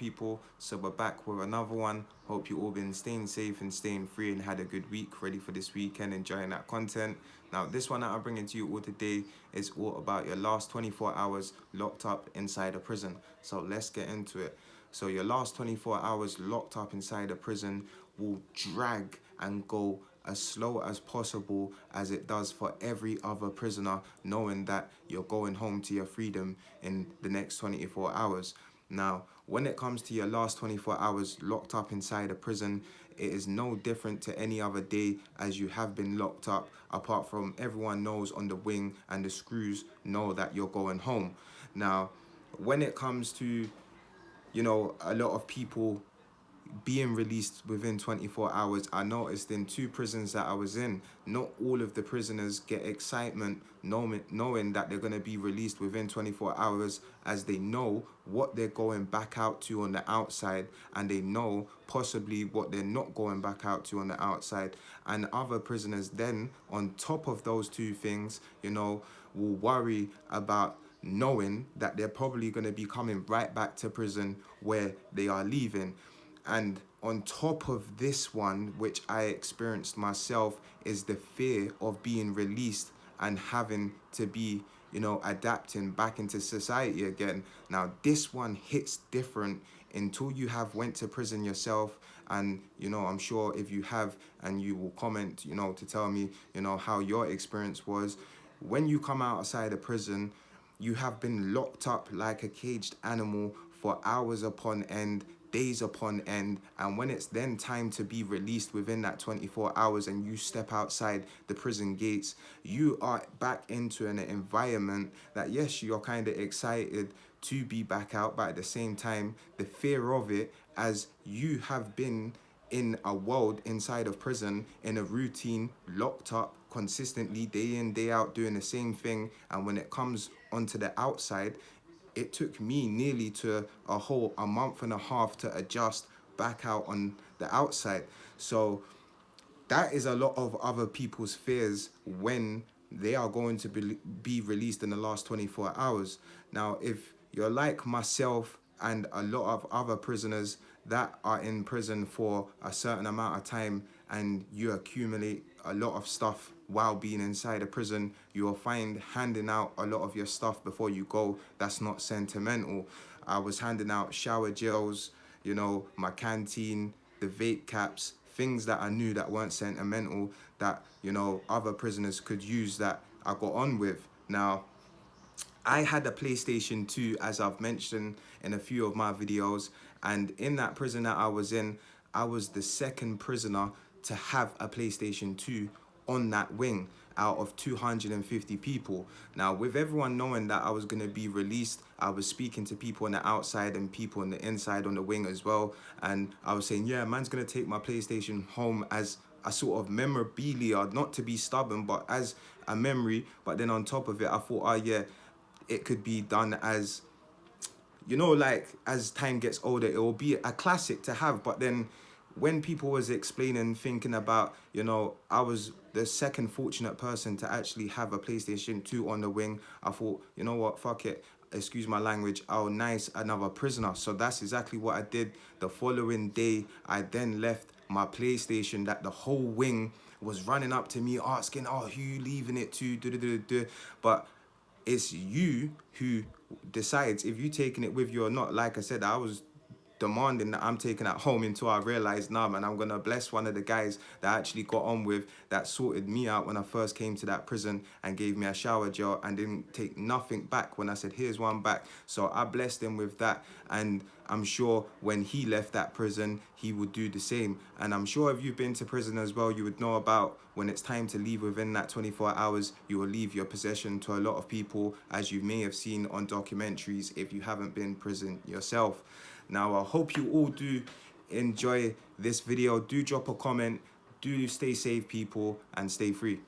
people. So we're back with another one. Hope you all been staying safe and staying free and had a good week, ready for this weekend, enjoying that content. Now, this one that I'm bringing to you all today is all about your last 24 hours locked up inside a prison. So let's get into it. So your last 24 hours locked up inside a prison will drag and go as slow as possible as it does for every other prisoner, knowing that you're going home to your freedom in the next 24 hours. Now, when it comes to your last 24 hours locked up inside a prison, it is no different to any other day as you have been locked up, apart from everyone knows on the wing and the screws know that you're going home. Now, when it comes to, a lot of people being released within 24 hours, I noticed in two prisons that I was in, not all of the prisoners get excitement knowing that they're going to be released within 24 hours, as they know what they're going back out to on the outside, and they know possibly what they're not going back out to on the outside. And other prisoners then, on top of those two things, will worry about knowing that they're probably going to be coming right back to prison where they are leaving. And on top of this one, which I experienced myself, is the fear of being released and having to be, adapting back into society again. Now, this one hits different until you have went to prison yourself. And, I'm sure if you have, and you will comment, to tell me, how your experience was. When you come outside of prison, you have been locked up like a caged animal for hours upon end, days upon end, and when it's then time to be released within that 24 hours and you step outside the prison gates, you are back into an environment that, yes, you're kind of excited to be back out, but at the same time, the fear of it, as you have been in a world inside of prison, in a routine, locked up consistently, day in, day out, doing the same thing, and when it comes onto the outside, it took me nearly to a month and a half to adjust back out on the outside. So that is a lot of other people's fears when they are going to be released in the last 24 hours. Now, if you're like myself and a lot of other prisoners that are in prison for a certain amount of time, and you accumulate a lot of stuff while being inside a prison, you will find handing out a lot of your stuff before you go that's not sentimental. I was handing out shower gels, my canteen, the vape caps, things that I knew that weren't sentimental, that, other prisoners could use, that I got on with. Now, I had a PlayStation 2, as I've mentioned in a few of my videos, and in that prison that I was in, I was the second prisoner to have a PlayStation 2 on that wing out of 250 people. Now, with everyone knowing that I was going to be released, I was speaking to people on the outside and people on the inside on the wing as well, and I was saying, yeah, man's going to take my PlayStation home as a sort of memorabilia, not to be stubborn, but as a memory. But then on top of it, I thought, oh yeah, it could be done as, like as time gets older, it will be a classic to have. But then when people was explaining, thinking about, I was the second fortunate person to actually have a PlayStation 2 on the wing, I thought, you know what, fuck it, excuse my language, I'll nice another prisoner. So that's exactly what I did. The following day, I then left my PlayStation that the whole wing was running up to me asking, oh, who you leaving it to, but it's you who decides if you taking it with you or not. Like I said, I was demanding that I'm taking it home until I realized, nah, man, I'm gonna bless one of the guys that I actually got on with, that sorted me out when I first came to that prison and gave me a shower gel and didn't take nothing back when I said, here's one back. So I blessed him with that, and I'm sure when he left that prison, he would do the same. And I'm sure if you've been to prison as well, you would know about when it's time to leave within that 24 hours, you will leave your possession to a lot of people, as you may have seen on documentaries if you haven't been in prison yourself. Now, I hope you all do enjoy this video. Do drop a comment. Do stay safe, people, and stay free.